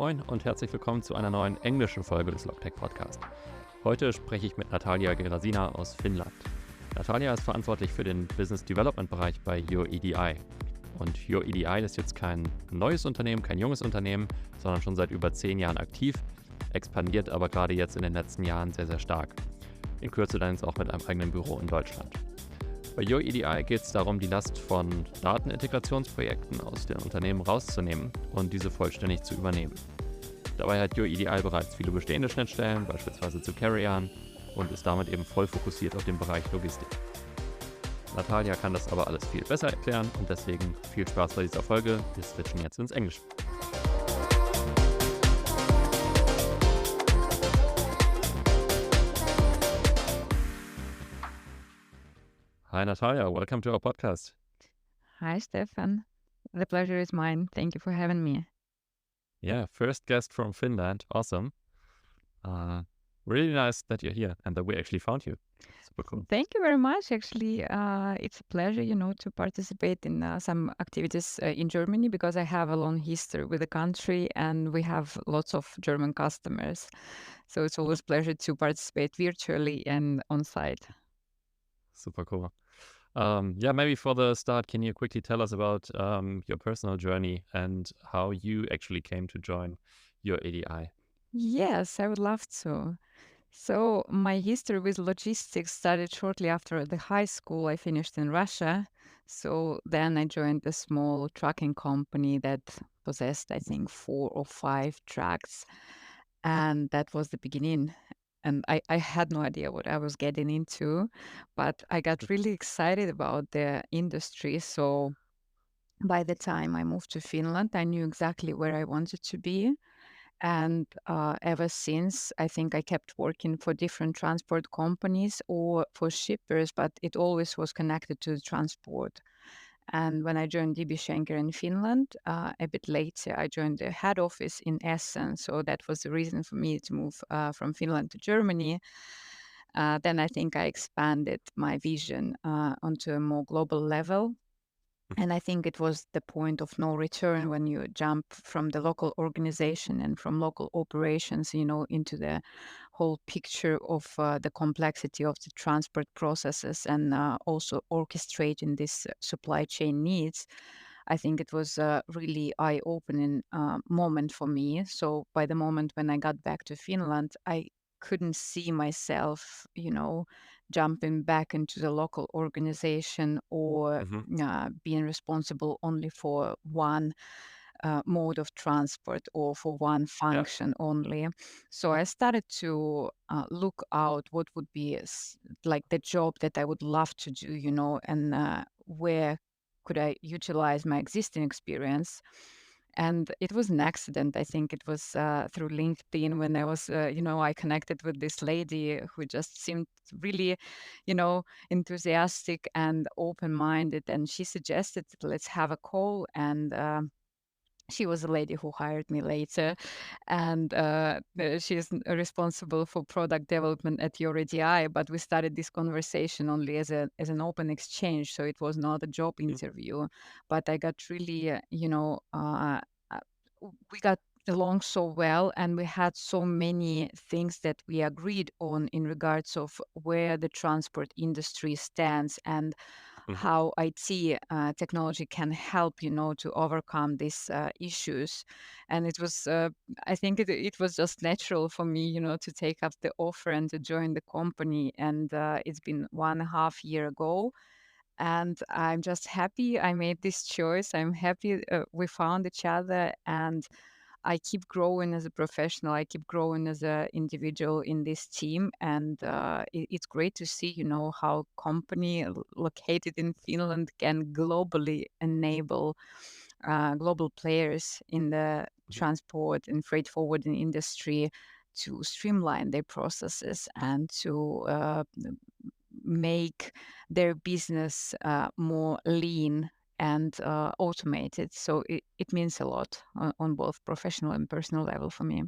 Moin und herzlich willkommen zu einer neuen englischen Folge des Logtech Podcast. Heute spreche ich mit Natalia Gerasina aus Finnland. Natalia ist verantwortlich für den Business Development Bereich bei Youredi. Und Youredi ist jetzt kein neues Unternehmen, kein junges Unternehmen, sondern schon seit über 10 Jahren aktiv, expandiert aber gerade jetzt in den letzten Jahren sehr, sehr stark. In Kürze dann jetzt auch mit einem eigenen Büro in Deutschland. Bei Youredi geht es darum, die Last von Datenintegrationsprojekten aus den Unternehmen rauszunehmen und diese vollständig zu übernehmen. Dabei hat Youredi bereits viele bestehende Schnittstellen, beispielsweise zu Carriern, und ist damit eben voll fokussiert auf den Bereich Logistik. Natalia kann das aber alles viel besser erklären und deswegen viel Spaß bei dieser Folge. Wir switchen jetzt ins Englische. Hi Natalia, welcome to our podcast. Hi, Stefan. The pleasure is mine. Thank you for having me. Yeah, first guest from Finland. Awesome. Really nice that you're here and that we actually found you. Super cool. Thank you very much. Actually, it's a pleasure, to participate in some activities in Germany because I have a long history with the country and we have lots of German customers. So it's always a pleasure to participate virtually and on site. Super cool. Maybe for the start, can you quickly tell us about your personal journey and how you actually came to join Youredi? Yes, I would love to. So my history with logistics started shortly after the high school. I finished in Russia. So then I joined a small trucking company that possessed, I think, 4 or 5 trucks. And that was the beginning. And I had no idea what I was getting into, but I got really excited about the industry. So by the time I moved to Finland, I knew exactly where I wanted to be. And ever since, I think I kept working for different transport companies or for shippers, but it always was connected to the transport. And when I joined DB Schenker in Finland, a bit later, I joined the head office in Essen. So that was the reason for me to move from Finland to Germany. Then I think I expanded my vision onto a more global level. And I think it was the point of no return when you jump from the local organization and from local operations, into the whole picture of the complexity of the transport processes and also orchestrating this supply chain needs. I think it was a really eye-opening moment for me. So by the moment when I got back to Finland, I couldn't see myself, jumping back into the local organization or being responsible only for one mode of transport or for one function only. So I started to look out what would be like the job that I would love to do, and where could I utilize my existing experience. And it was an accident. I think it was through LinkedIn when I was, I connected with this lady who just seemed really, enthusiastic and open-minded. And she suggested, let's have a call. And she was a lady who hired me later, and she is responsible for product development at Youredi. But we started this conversation only as an open exchange, so it was not a job interview. But I got really, we got along so well, and we had so many things that we agreed on in regards of where the transport industry stands and how IT technology can help, to overcome these issues. And it was, I think it was just natural for me, to take up the offer and to join the company. And it's been 1.5 years ago. And I'm just happy I made this choice. I'm happy we found each other, and I keep growing as a professional. I keep growing as an individual in this team, and it's great to see, how company located in Finland can globally enable global players in the transport and freight forwarding industry to streamline their processes and to make their business more lean and automated. So it means a lot on both professional and personal level for me.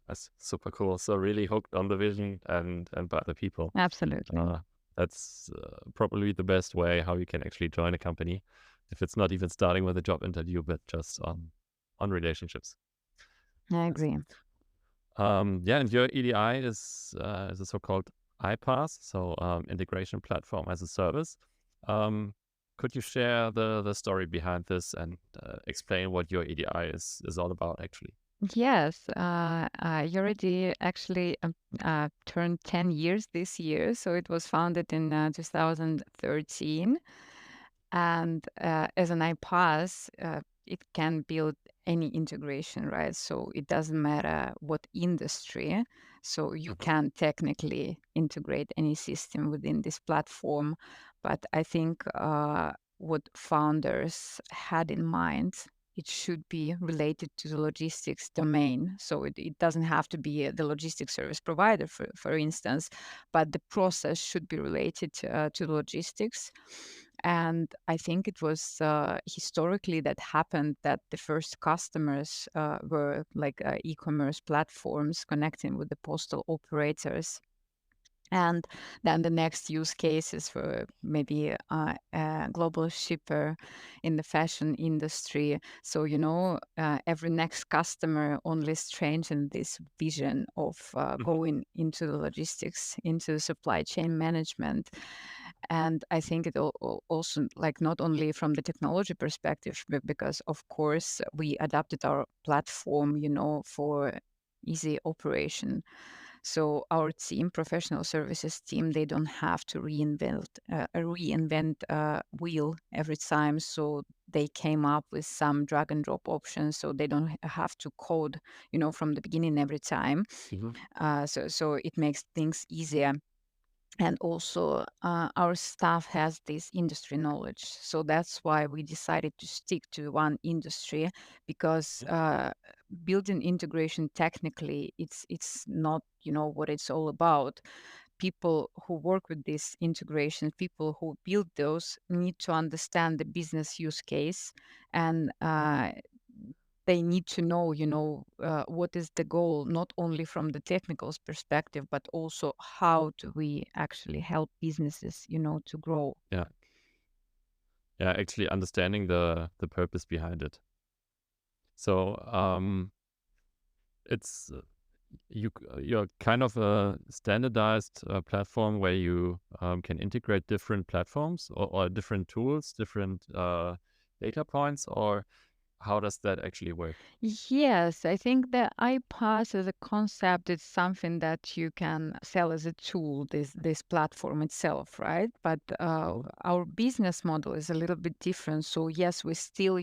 That's super cool. So really hooked on the vision and by the people. Absolutely. That's probably the best way how you can actually join a company, if it's not even starting with a job interview, but just on relationships. I Nice. agree. Yeah, and your EDI is a so-called iPaaS, so integration platform as a service. Um, could you share the story behind this and explain what your EDI is all about, actually? Yes, Youredi actually turned 10 years this year. So it was founded in 2013. And as an iPaaS, it can build any integration, right? So it doesn't matter what industry. So you Mhm. can technically integrate any system within this platform. But I think what founders had in mind, it should be related to the logistics domain. So it doesn't have to be the logistics service provider, for instance, but the process should be related to logistics. And I think it was historically that happened that the first customers were like e-commerce platforms connecting with the postal operators. And then the next use cases for maybe a global shipper in the fashion industry. So, every next customer only strengthened this vision of going into the logistics, into the supply chain management. And I think it also, like, not only from the technology perspective, but because, of course, we adapted our platform, for easy operation. So our team, professional services team, they don't have to reinvent wheel every time. So they came up with some drag and drop options, so they don't have to code, from the beginning every time. Mhm. So it makes things easier. And also, our staff has this industry knowledge. So that's why we decided to stick to one industry, because building integration technically, it's not, what it's all about. People who work with this integration, people who build those, need to understand the business use case, and they need to know, what is the goal, not only from the technical perspective, but also how do we actually help businesses, to grow. Yeah, yeah, actually understanding the purpose behind it. So it's you're kind of a standardized platform where you can integrate different platforms or different tools, different data points, or how does that actually work? Yes, I think the iPaaS as a concept is something that you can sell as a tool, this platform itself, right? But our business model is a little bit different. So yes, we still,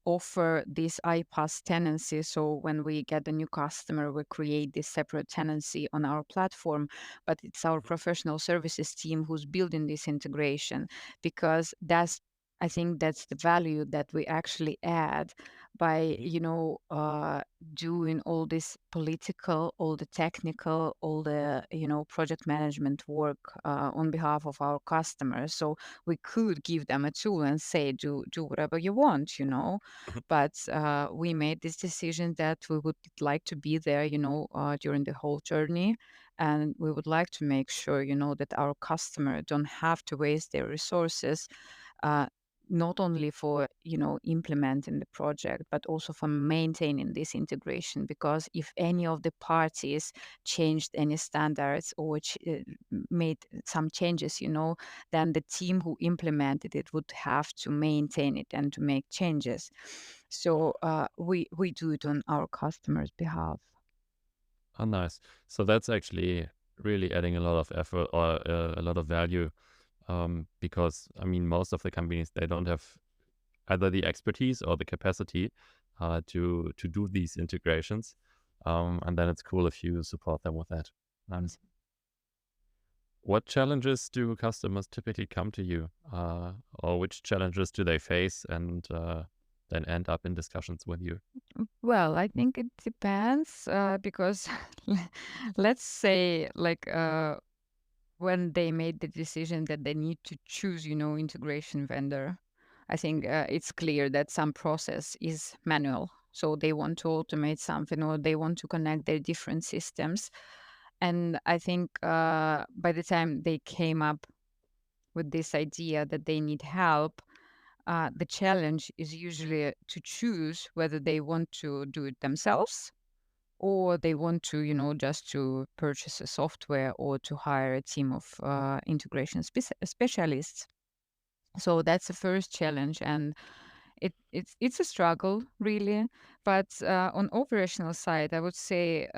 offer this iPaaS tenancy. So when we get a new customer, we create this separate tenancy on our platform. But it's our professional services team who's building this integration, because I think that's the value that we actually add by Mhm. doing all this political, all the technical, all the project management work on behalf of our customers. So we could give them a tool and say, do whatever you want, Mhm. but we made this decision that we would like to be there, during the whole journey. And we would like to make sure, that our customer don't have to waste their resources, uh, not only for implementing the project, but also for maintaining this integration. Because if any of the parties changed any standards or made some changes, then the team who implemented it would have to maintain it and to make changes. So we do it on our customers' behalf. Oh, nice. So that's actually really adding a lot of effort or a lot of value, because I mean, most of the companies, they don't have either the expertise or the capacity to do these integrations. And then it's cool if you support them with that. Nice. What challenges do customers typically come to you, or which challenges do they face and then end up in discussions with you? Well, I think it depends, because let's say, like, when they made the decision that they need to choose, integration vendor, I think it's clear that some process is manual. So they want to automate something, or they want to connect their different systems. And I think by the time they came up with this idea that they need help, The challenge is usually to choose whether they want to do it themselves or they want to, just to purchase a software or to hire a team of integration specialists. So that's the first challenge, and it's a struggle really. But on operational side, I would say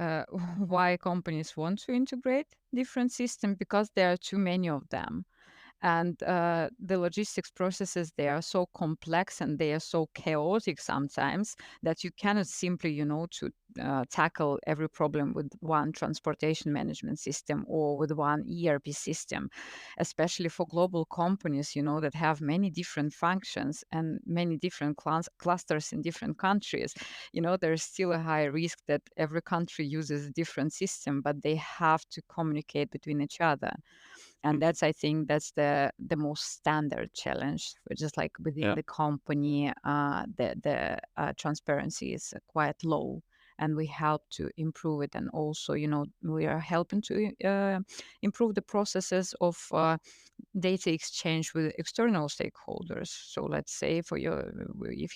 why companies want to integrate different systems, because there are too many of them, and the logistics processes, they are so complex and they are so chaotic sometimes that you cannot simply to tackle every problem with one transportation management system or with one ERP system, especially for global companies that have many different functions and many different clusters in different countries. There's still a high risk that every country uses a different system, but they have to communicate between each other. And that's, I think, that's the most standard challenge, just like within Yeah. the company. The transparency is quite low, and we help to improve it. And also, we are helping to improve the processes of data exchange with external stakeholders. So let's say if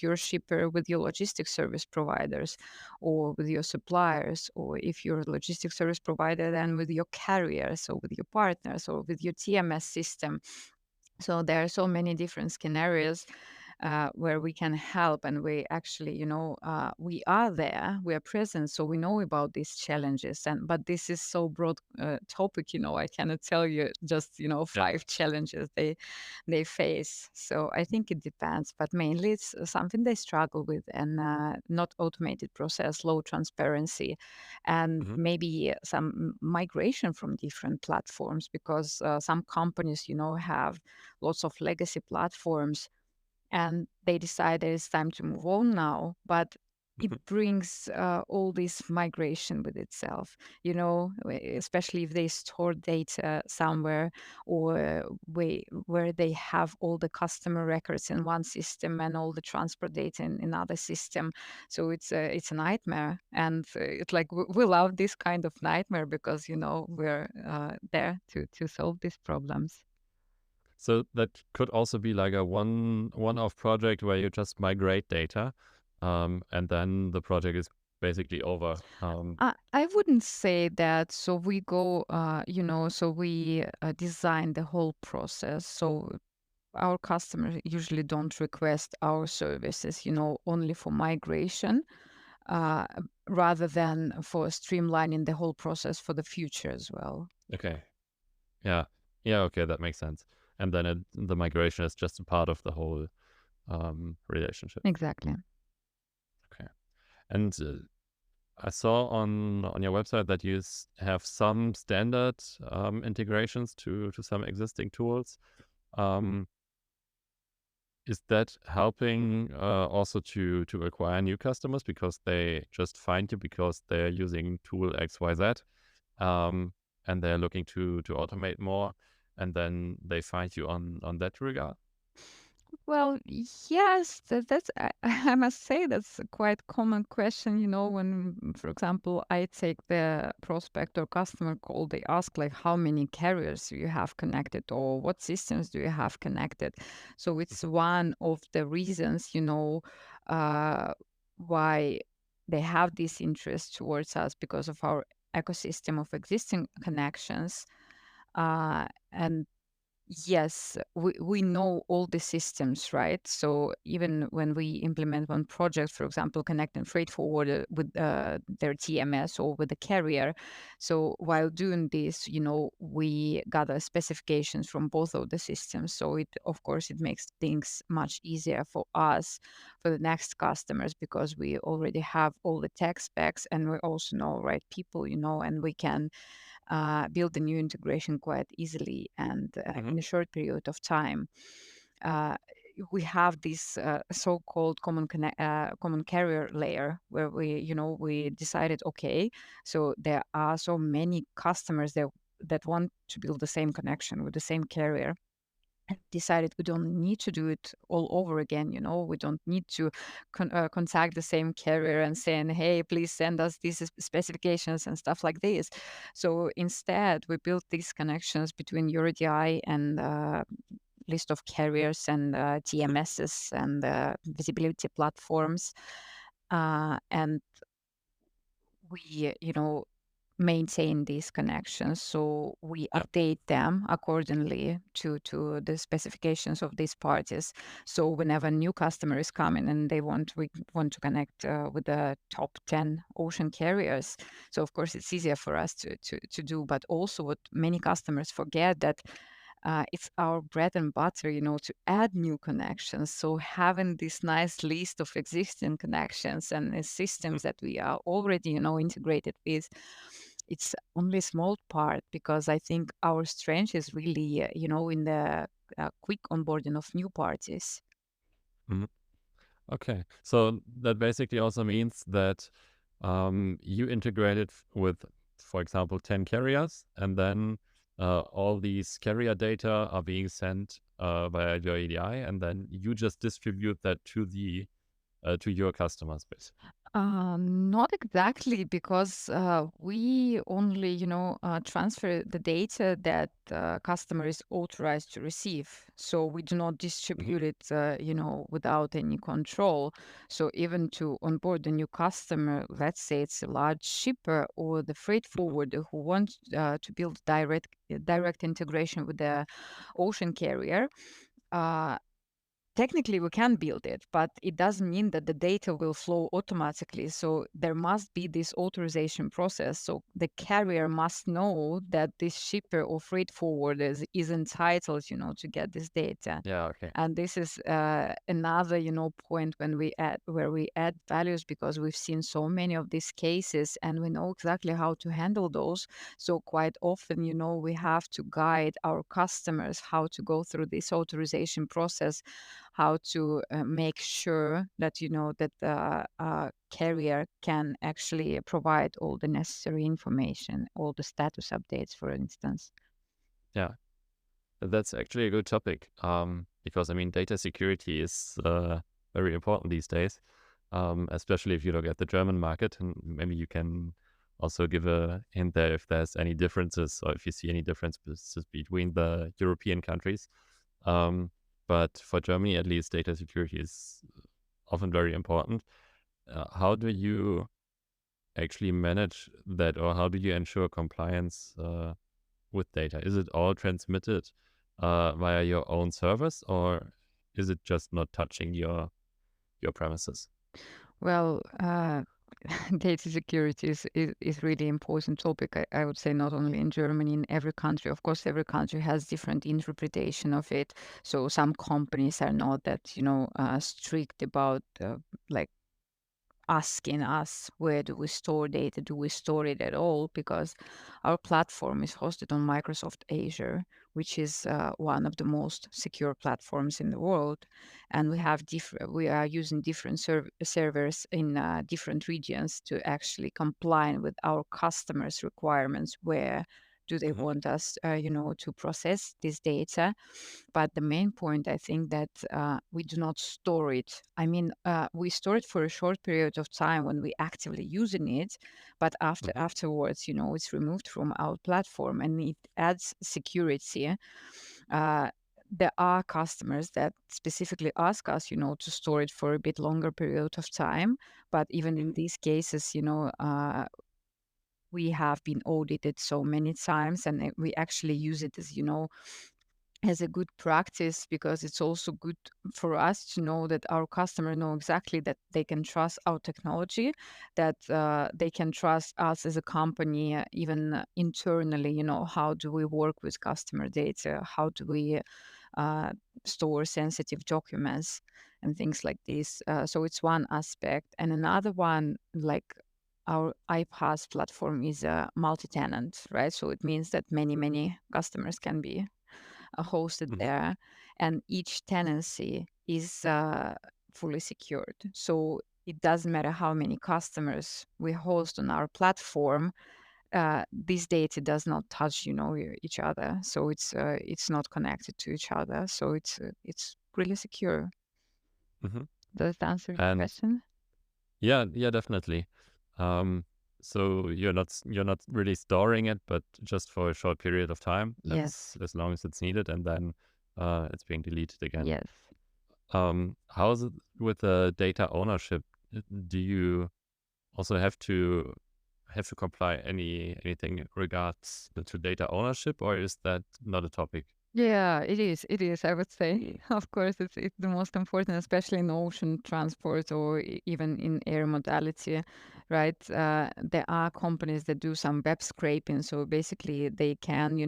you're a shipper, with your logistics service providers or with your suppliers, or if you're a logistics service provider, then with your carriers or with your partners or with your TMS system. So there are so many different scenarios where we can help, and we actually, we are there, we are present, so we know about these challenges. And but this is so broad topic, I cannot tell you just Yeah. 5 challenges they face. So I think it depends, but mainly it's something they struggle with, and not automated process, low transparency, and Hmm. maybe some migration from different platforms, because some companies have lots of legacy platforms, and they decide that it's time to move on now. But it brings all this migration with itself, especially if they store data somewhere, or where they have all the customer records in one system and all the transport data in another system. So it's a nightmare, and it's like we love this kind of nightmare, because we're there to solve these problems. So that could also be like a one-off project where you just migrate data, and then the project is basically over. I wouldn't say that. So we go, so we design the whole process. So our customers usually don't request our services, only for migration, uh, rather than for streamlining the whole process for the future as well. Okay. Yeah. Yeah. Okay, that makes sense. And then the migration is just a part of the whole relationship. Exactly. Okay. And I saw on your website that you have some standard integrations to some existing tools. Um, is that helping also to acquire new customers because they just find you because they're using tool XYZ, um, and they're looking to automate more, and then they find you on that regard? Well, yes, that's I must say that's a quite common question. When, for example, I take the prospect or customer call, they ask like, how many carriers do you have connected, or what systems do you have connected? So it's one of the reasons, uh, why they have this interest towards us, because of our ecosystem of existing connections. And yes, we know all the systems, right? So even when we implement one project, for example, connecting freight forwarder with their TMS or with the carrier. So while doing this, we gather specifications from both of the systems. So of course, it makes things much easier for us, for the next customers, because we already have all the tech specs, and we also know, right, people, and we can build a new integration quite easily and Hmm. in a short period of time. Uh, we have this so-called common carrier layer, where we decided, okay, so there are so many customers that want to build the same connection with the same carrier, and decided we don't need to do it all over again. We don't need to contact the same carrier and saying, hey, please send us these specifications and stuff like this. So instead, we built these connections between Youredi and list of carriers and TMSs and visibility platforms. And we, maintain these connections. So we Yeah. update them accordingly to the specifications of these parties. So whenever a new customer is coming and we want to connect with the top 10 ocean carriers. So of course it's easier for us to do, but also what many customers forget that it's our bread and butter, to add new connections. So having this nice list of existing connections and systems that we are already, integrated with, it's only a small part, because I think our strength is really, in the quick onboarding of new parties. Mhm. Okay. So that basically also means that you integrated with, for example, 10 carriers, and then all these carrier data are being sent via your ADI, and then you just distribute that to your customers, basically. Not exactly, because we only, transfer the data that customer is authorized to receive. So we do not Mhm. distribute it, without any control. So even to onboard a new customer, let's say it's a large shipper or the freight forwarder who wants to build direct integration with the ocean carrier. Uh, Technically, we can build it, but it doesn't mean that the data will flow automatically. So there must be this authorization process. So the carrier must know that this shipper or freight forwarder is entitled, to get this data. Yeah. Okay. And this is another, point where we add values, because we've seen so many of these cases and we know exactly how to handle those. So quite often, we have to guide our customers how to go through this authorization process, how to make sure that that the carrier can actually provide all the necessary information, all the status updates, for instance. Yeah. That's actually a good topic, because I mean, data security is very important these days, especially if you look at the German market, and maybe you can also give a hint there if there's any differences or if you see any differences between the European countries. Um, but for Germany, at least, data security is often very important. How do you actually manage that, or how do you ensure compliance with data? Is it all transmitted via your own servers, or is it just not touching your premises? Well, data security is really important topic. I would say not only in Germany, in every country. Of course, every country has different interpretation of it. So some companies are not that, strict about like asking us where do we store data, do we store it at all, because our platform is hosted on Microsoft Azure, which is one of the most secure platforms in the world, and we are using different servers in different regions to actually comply with our customers requirements, where do they Mhm. want us to process this data. But the main point, I think, that we do not store it. I mean, we store it for a short period of time when we actively using it, but Mhm. afterwards, it's removed from our platform, and it adds security. Uh, there are customers that specifically ask us, to store it for a bit longer period of time. But even in these cases, we have been audited so many times, and we actually use it as a good practice, because it's also good for us to know that our customer know exactly that they can trust our technology, that they can trust us as a company, even internally. How do we work with customer data? How do we uh, store sensitive documents and things like this? So it's one aspect, and another one, like our iPaaS platform is a multi-tenant, right? So it means that many customers can be hosted Mhm. there, and each tenancy is fully secured. So it doesn't matter how many customers we host on our platform. This data does not touch, each other. So it's not connected to each other. So it's really secure. Mhm. Does that answer your And question? yeah, yeah, definitely. Um, so you're not really storing it, but just for a short period of time, Yes. as long as it's needed, and then it's being deleted again. Yes. How is it with the data ownership? Do you also have to comply anything in regards to data ownership, or is that not a topic? Yeah, it is. It is, I would say. Of course, it's the most important, especially in ocean transport or even in air modality, right? There are companies that do some web scraping, so basically they can,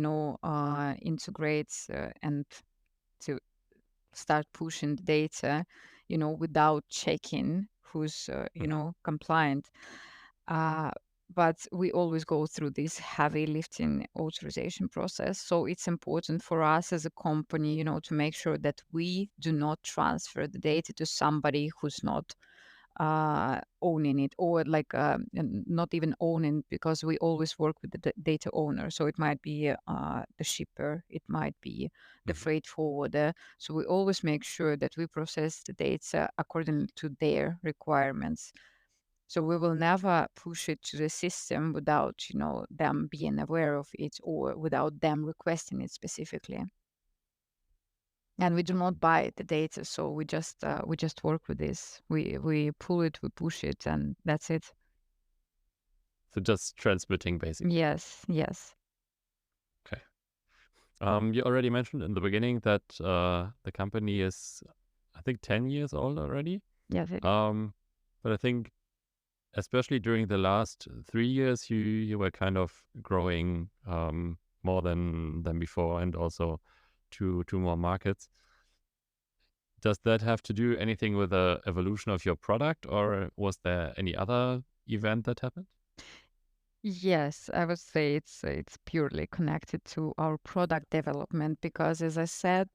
integrate and to start pushing the data, without checking who's, compliant. Uh, but we always go through this heavy lifting authorization process. So it's important for us as a company, to make sure that we do not transfer the data to somebody who's not owning it, or like not even owning, because we always work with the data owner. So it might be the shipper, it might be the Mhm. freight forwarder. So we always make sure that we process the data according to their requirements. So we will never push it to the system without, them being aware of it, or without them requesting it specifically. And we do not buy the data, so we just work with this. We pull it, we push it, and that's it. So just transmitting basically. Yes, yes, Okay. You already mentioned in the beginning that the company is, I think, 10 years old already. yes. But I think especially during the last 3 years, you were kind of growing more than before, and also to more markets. Does that have to do anything with the evolution of your product, or was there any other event that happened? Yes, I would say it's purely connected to our product development, because, as I said,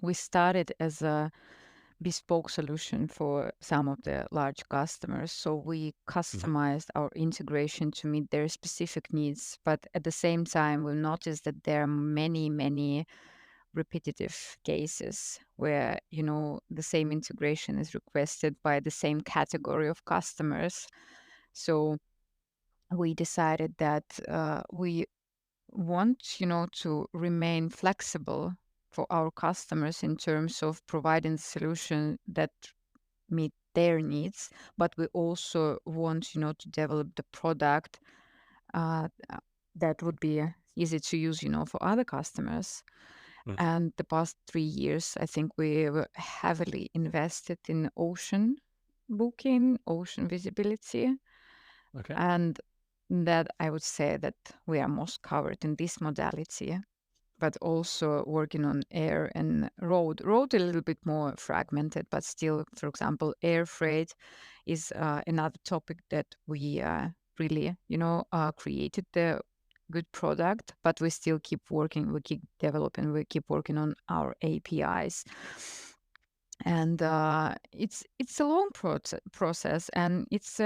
we started as a bespoke solution for some of the large customers. So we Mhm. customized our integration to meet their specific needs. But at the same time, we noticed that there are many, many repetitive cases where, the same integration is requested by the same category of customers. So we decided that we want, to remain flexible for our customers in terms of providing solution that meet their needs, but we also want, to develop the product uh, that would be easy to use, for other customers. Mhm. And the past 3 years, I think we were heavily invested in ocean booking, ocean visibility, Okay. and that I would say that we are most covered in this modality, but also working on air and road. Road a little bit more fragmented, but still, for example, air freight is another topic that we really, created the good product, but we still keep working, we keep developing, we keep working on our APIs. And it's a long process, and it's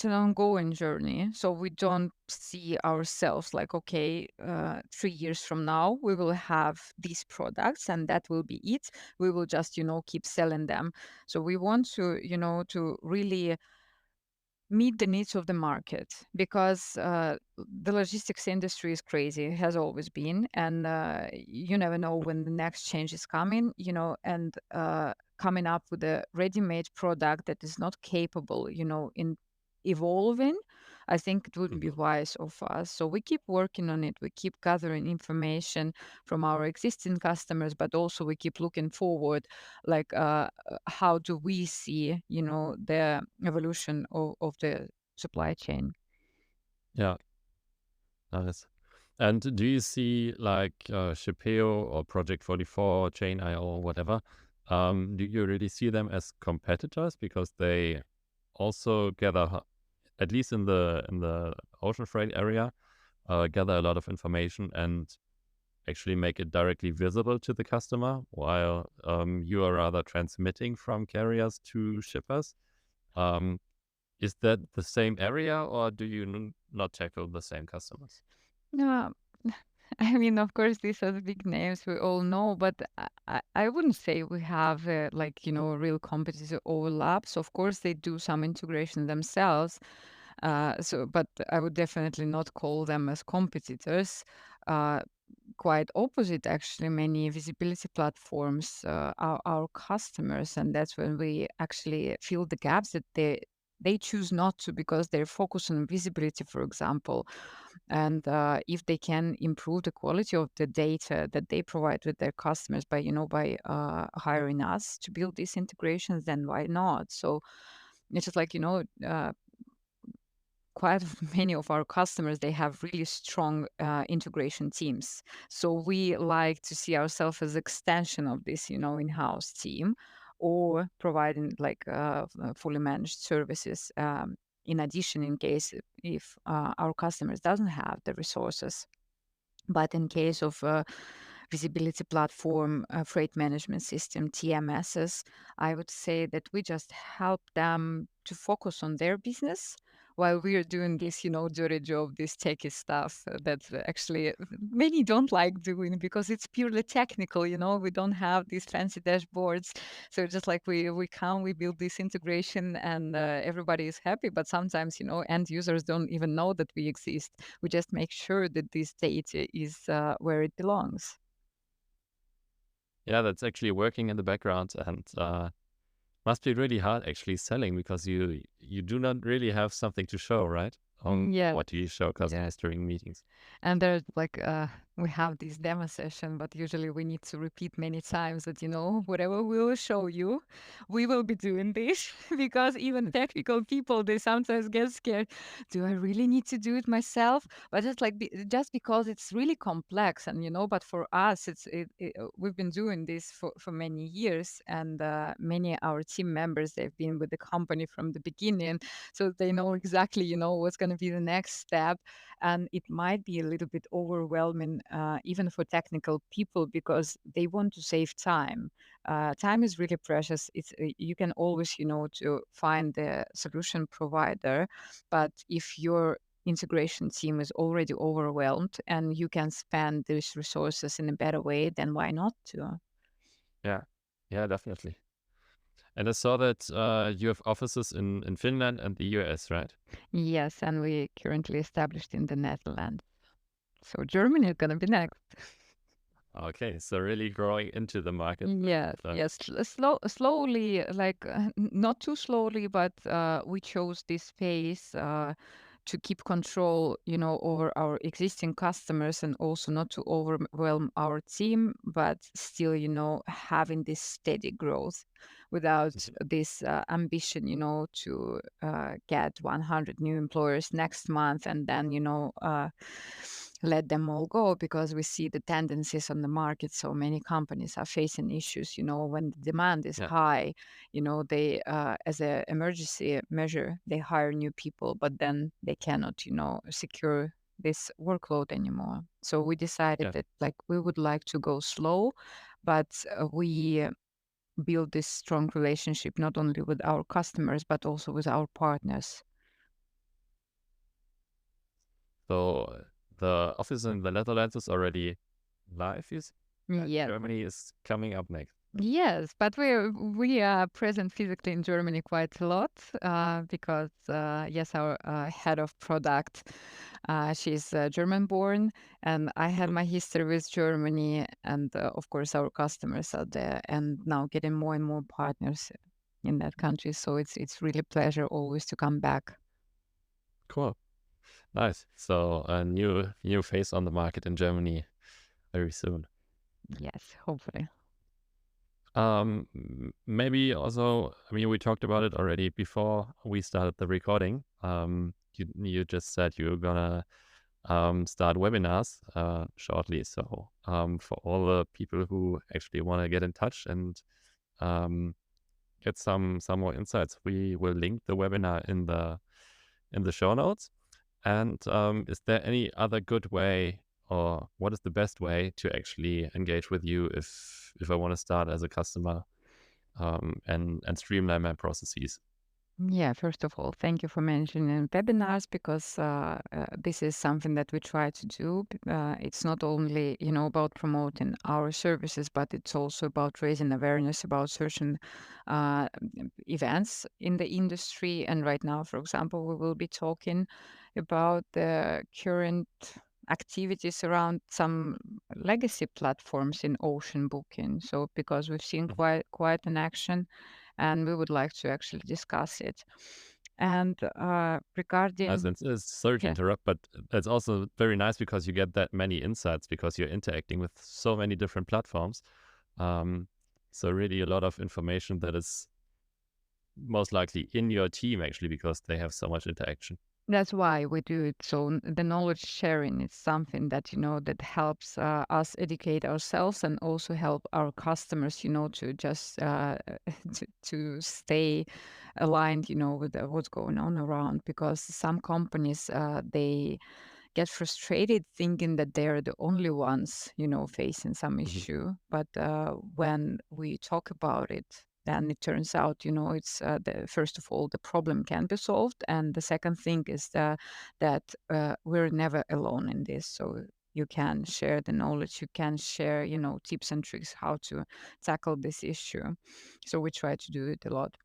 an ongoing journey. So we don't see ourselves like, okay, 3 years from now, we will have these products and that will be it. We will just, keep selling them. So we want to, to really meet the needs of the market, because the logistics industry is crazy, it has always been. And you never know when the next change is coming, and coming up with a ready-made product that is not capable, in evolving, I think it wouldn't be Mhm. wise of us. So we keep working on it, we keep gathering information from our existing customers, but also we keep looking forward, like how do we see, the evolution of the supply chain. Yeah, nice. And do you see like Shipeo or Project 44 or Chain.io or whatever? Do you really see them as competitors because they also gather, at least in the ocean freight area, gather a lot of information and actually make it directly visible to the customer, while you are rather transmitting from carriers to shippers? Um, is that the same area, or do you not tackle the same customers? No, I mean, of course, these are the big names we all know, but I wouldn't say we have like, real competitive overlaps. Of course, they do some integration themselves. But I would definitely not call them as competitors. Uh, quite opposite, actually. Many visibility platforms are our customers, and that's when we actually fill the gaps that they choose not to because they're focused on visibility, for example. And if they can improve the quality of the data that they provide with their customers by, by hiring us to build these integrations, then why not? So it's just like, quite many of our customers, they have really strong integration teams. So we like to see ourselves as extension of this, in-house team, or providing like fully managed services in addition, in case if our customers doesn't have the resources. But in case of visibility platform, freight management system, TMSs, I would say that we just help them to focus on their business while we are doing this, dirty job, this techie stuff that actually many don't like doing because it's purely technical. We don't have these fancy dashboards. So just like we come, we build this integration, and everybody is happy. But sometimes, end users don't even know that we exist. We just make sure that this data is where it belongs. Yeah, that's actually working in the background, and must be really hard actually selling, because you do not really have something to show, right? Yeah. What do you show customers during meetings? And there's like we have this demo session, but usually we need to repeat many times that whatever we will show you, we will be doing this because even technical people, they sometimes get scared. Do I really need to do it myself? But it's like just because it's really complex, and but for us, we've been doing this for many years, and many our team members, they've been with the company from the beginning, so they know exactly what's going to be the next step. And it might be a little bit overwhelming even for technical people because they want to save time. Time is really precious. It's you can always to find the solution provider, but if your integration team is already overwhelmed and you can spend these resources in a better way, then why not to? Yeah, yeah, definitely. And I saw that you have offices in Finland and the US, right? Yes, and we currently established in the Netherlands. So Germany is going to be next. Okay, so really growing into the market. Yes, So, yes, slowly, like not too slowly, but we chose this space to keep control, over our existing customers and also not to overwhelm our team, but still, having this steady growth without mhm. this ambition, to get 100 new employers next month and then, let them all go because we see the tendencies on the market. So many companies are facing issues, when the demand is Yeah, high, they, as an emergency measure, they hire new people, but then they cannot, secure this workload anymore. So we decided yeah, that like we would like to go slow, but we build this strong relationship not only with our customers, but also with our partners. so the office in the Netherlands is already live, is right? Yes. Germany is coming up next. Yes, but we are present physically in Germany quite a lot because yes, our head of product, she's German born, and I had my history with Germany, and of course our customers are there, and now getting more and more partners in that country. So it's really pleasure always to come back. Cool, nice. So a new face on the market in Germany very soon. Yes, hopefully. Maybe also, I mean, we talked about it already before we started the recording. You just said you're gonna start webinars shortly. So for all the people who actually want to get in touch and um, get some more insights, we will link the webinar in the show notes. And is there any other good way, or what is the best way to actually engage with you if I want to start as a customer and streamline my processes? Yeah, first of all, thank you for mentioning webinars because this is something that we try to do. It's not only, about promoting our services, but it's also about raising awareness about certain uh, events in the industry. And right now, for example, we will be talking about the current activities around some legacy platforms in ocean booking. So because we've seen quite an action, and we would like to actually discuss it. And regarding Sorry to yeah, interrupt, but it's also very nice because you get that many insights because you're interacting with so many different platforms. So really a lot of information that is most likely in your team actually because they have so much interaction. that's why we do it. So the knowledge sharing is something that that helps us educate ourselves and also help our customers, to just to stay aligned, with what's going on around. Because some companies they get frustrated thinking that they're the only ones, facing some Mhm. issue. But when we talk about it, then it turns out, it's first of all, the problem can be solved. And the second thing is that we're never alone in this. So you can share the knowledge, you can share, tips and tricks how to tackle this issue. So we try to do it a lot.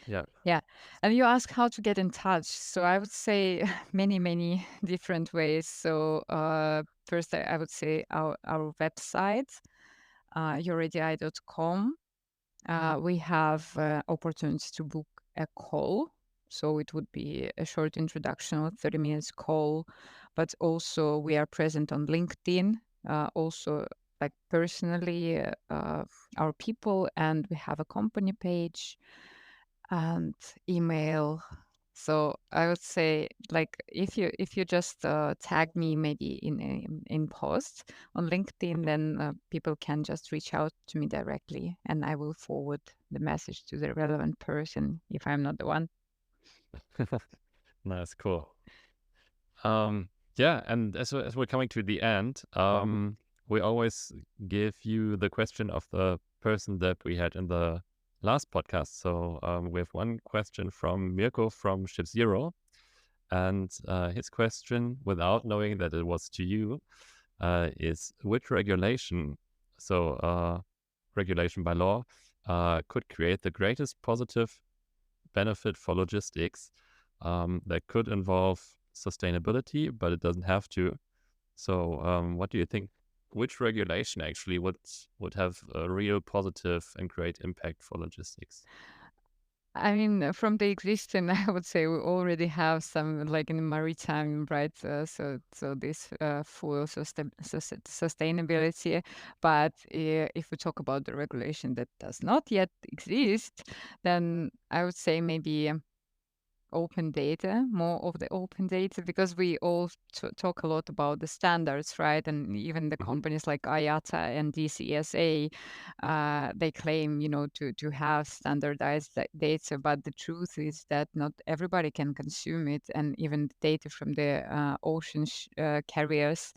Yeah. Yeah. And you ask how to get in touch. So I would say many, many different ways. So first, I would say our website, youredi.com. We have opportunity to book a call. So it would be a short introduction or 30 minutes call. But also we are present on LinkedIn, also like personally our people, and we have a company page and email. So I would say, like, if you just tag me maybe in post on LinkedIn, then people can just reach out to me directly, and I will forward the message to the relevant person if I'm not the one. Nice, cool. Yeah, and as we're coming to the end, we always give you the question of the person that we had in the last podcast. So we have one question from Mirko from Ship Zero, and his question, without knowing that it was to you, is which regulation, so regulation by law, could create the greatest positive benefit for logistics that could involve sustainability, but it doesn't have to. So what do you think? Which regulation actually would have a real positive and great impact for logistics? I mean, from the existing, I would say we already have some, like in maritime, right? So this full sustainability. But if we talk about the regulation that does not yet exist, then I would say maybe open data, more of the open data, because we all talk a lot about the standards, right? And even the Mhm. companies like IATA and DCSA, they claim, to have standardized data, but the truth is that not everybody can consume it, and even the data from the ocean carriers,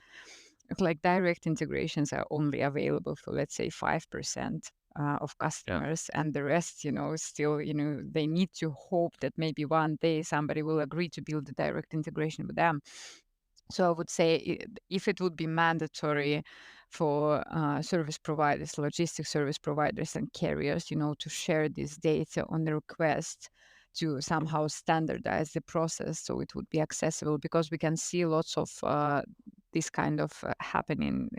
like direct integrations, are only available for, let's say, 5% of Yeah. customers, and the rest, still, they need to hope that maybe one day somebody will agree to build a direct integration with them. So I would say if it would be mandatory for service providers, logistics service providers and carriers, to share this data on the request, to somehow standardize the process so it would be accessible, because we can see lots of this kind of happening,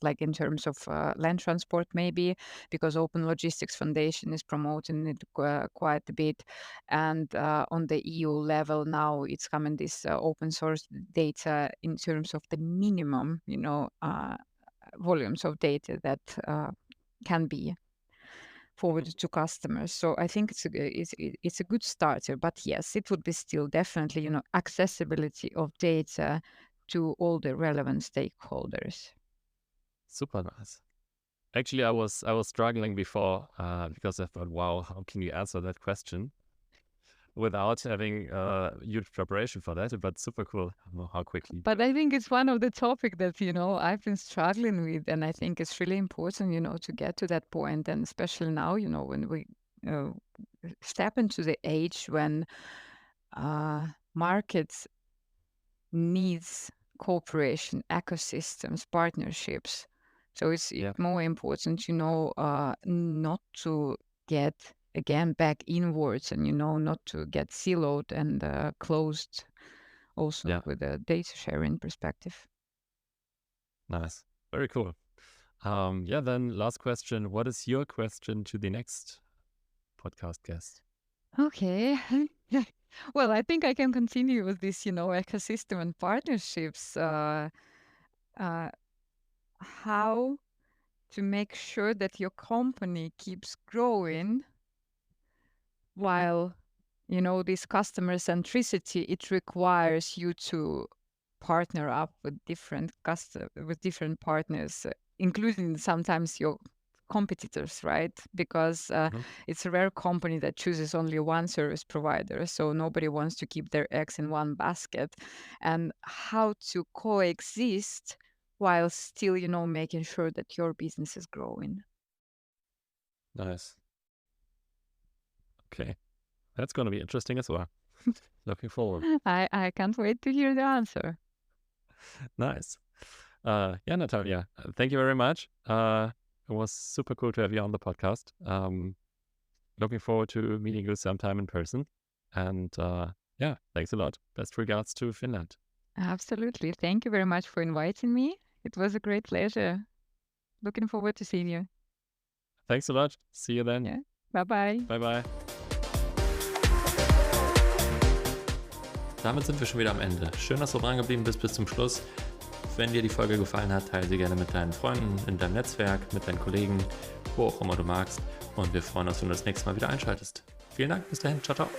like in terms of land transport maybe, because Open Logistics Foundation is promoting it quite a bit. And on the EU level now, it's coming this open source data in terms of the minimum, volumes of data that can be forwarded to customers. So I think it's a good starter. But yes, it would be still definitely, accessibility of data to all the relevant stakeholders. Super nice. Actually, I was struggling before because I thought, wow, how can you answer that question without having huge preparation for that? But super cool how quickly. But I think it's one of the topic that, I've been struggling with, and I think it's really important, to get to that point, and especially now, when we uh, step into the age when markets needs cooperation, ecosystems, partnerships. So it's Yeah. more important, not to get again back inwards, and not to get siloed and closed also Yeah, with a data sharing perspective. nice. Very cool. Then last question. What is your question to the next podcast guest? Okay. Well, I think I can continue with this, ecosystem and partnerships. Uh, how to make sure that your company keeps growing while, this customer centricity, it requires you to partner up with different partners, including sometimes your competitors, right? Because Mhm. it's a rare company that chooses only one service provider, so nobody wants to keep their eggs in one basket. And how to coexist while still, making sure that your business is growing. Nice. Okay. That's going to be interesting as well. Looking forward. I can't wait to hear the answer. Nice. Natalia, thank you very much. It was super cool to have you on the podcast. Looking forward to meeting you sometime in person. And thanks a lot. Best regards to Finland. Absolutely. Thank you very much for inviting me. It was a great pleasure. Looking forward to seeing you. Thanks a lot. See you then. Yeah. Bye-bye. Bye bye. Damit sind wir schon wieder am Ende. Schön, dass du dran geblieben bist bis zum Schluss. Wenn dir die Folge gefallen hat, teile sie gerne mit deinen Freunden, in deinem Netzwerk, mit deinen Kollegen, wo auch immer du magst. Und wir freuen uns, wenn du das nächste Mal wieder einschaltest. Vielen Dank, bis dahin, ciao, ciao.